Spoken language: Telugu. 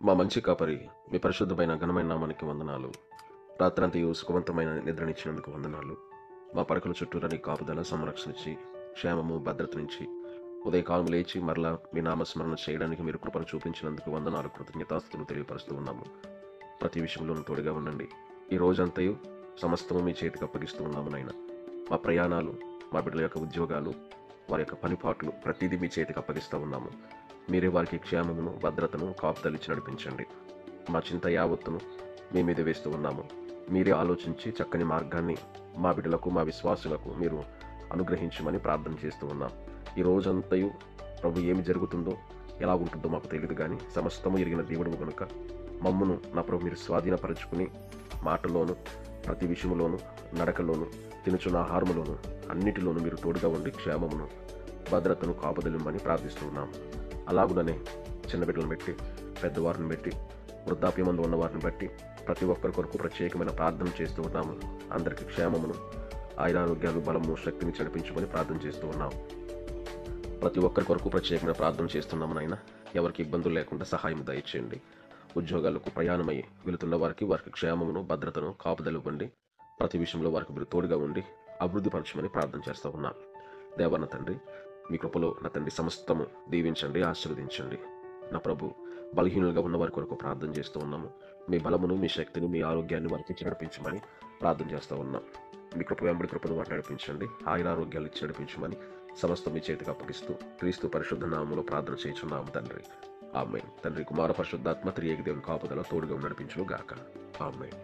మా మంచి కాపరి, మీ పరిశుద్ధమైన ఘనమైన నామానికి వందనాలు. రాత్రంతయు సుఖవంతమైన నిద్రనిచ్చినందుకు వందనాలు. మా పడకల చుట్టూరా నీ కాపుదల సంరక్షణించి క్షేమము భద్రతనిచ్చి ఉదయకాలం లేచి మరలా మీ నామస్మరణ చేయడానికి మీరు కృపను చూపించినందుకు వందనాలు, కృతజ్ఞతాస్తులు తెలియపరుస్తూ ఉన్నాము. ప్రతి విషయంలోనూ తోడుగా ఉండండి. ఈ రోజంతయు సమస్తము మీ చేతికి అప్పగిస్తూ ఉన్నాము నాయన. మా ప్రయాణాలు, మా బిడ్డల యొక్క ఉద్యోగాలు, వారి యొక్క పనిపాట్లు ప్రతిదీ మీ చేతికి అప్పగిస్తూ ఉన్నాము. మీరే వారికి క్షేమమును భద్రతను కాపుదలిచ్చి నడిపించండి. మా చింత యావత్తును మీ మీద వేస్తూ ఉన్నాము. మీరే ఆలోచించి చక్కని మార్గాన్ని మా బిడ్డలకు, మా విశ్వాసులకు మీరు అనుగ్రహించమని ప్రార్థన చేస్తూ ఉన్నాం. ఈ రోజంతయు ప్రభు ఏమి జరుగుతుందో, ఎలా ఉంటుందో మాకు తెలియదు, కానీ సమస్తము ఎరిగిన దేవుడు కనుక మమ్మును నా ప్రభు మీరు స్వాధీనపరచుకుని మాటలోను, ప్రతి విషయంలోను, నడకలోను, తినుచున్న ఆహారములోను అన్నిటిలోనూ మీరు తోడుగా ఉండి క్షేమమును భద్రతను కాపుదలిమ్మని ప్రార్థిస్తూ ఉన్నాము. అలాగుననే చిన్న బిడ్డలను బట్టి, పెద్దవారిని బట్టి, వృద్ధాప్యమందు ఉన్న వారిని బట్టి ప్రతి ఒక్కరి కొరకు ప్రత్యేకమైన ప్రార్థన చేస్తూ ఉన్నాము. అందరికీ క్షేమమును, ఆయురారోగ్యాలు, బలము, శక్తిని నడిపించమని ప్రార్థన చేస్తూ ఉన్నాము. ప్రతి ఒక్కరి కొరకు ప్రత్యేకమైన ప్రార్థన చేస్తున్నాము నాయన. ఎవరికి ఇబ్బందులు లేకుండా సహాయం దయచేయండి. ఉద్యోగాలకు ప్రయాణమై వెళుతున్న వారికి క్షేమమును, భద్రతను కాపుదలివ్వండి. ప్రతి విషయంలో వారికి మీరు తోడుగా ఉండి అభివృద్ధి పరచమని ప్రార్థన చేస్తూ ఉన్నాను. దేవన్న తండ్రి, మీ కృపలో నా తండ్రి సమస్తము దీవించండి, ఆశీర్వదించండి. నా ప్రభు, బలహీనులుగా ఉన్న వారి కొరకు ప్రార్థన చేస్తూ ఉన్నాము. మీ బలమును, మీ శక్తిని, మీ ఆరోగ్యాన్ని వారికి నడిపించమని ప్రార్థన చేస్తూ ఉన్నాం. మీ కృప వెంబడి కృపను వాటి నడిపించండి. ఆయురారోగ్యాలు ఇచ్చి నడిపించమని సమస్తం మీ చేతికి అప్పగిస్తూ క్రీస్తు పరిశుద్ధ నామములో ప్రార్థన చేస్తున్నాము తండ్రి. ఆమేన్. తండ్రి, కుమార, పరిశుద్ధాత్మ త్రియేక దేవుని కాపుదల తోడుగా నడిపించును గాక. ఆమేన్.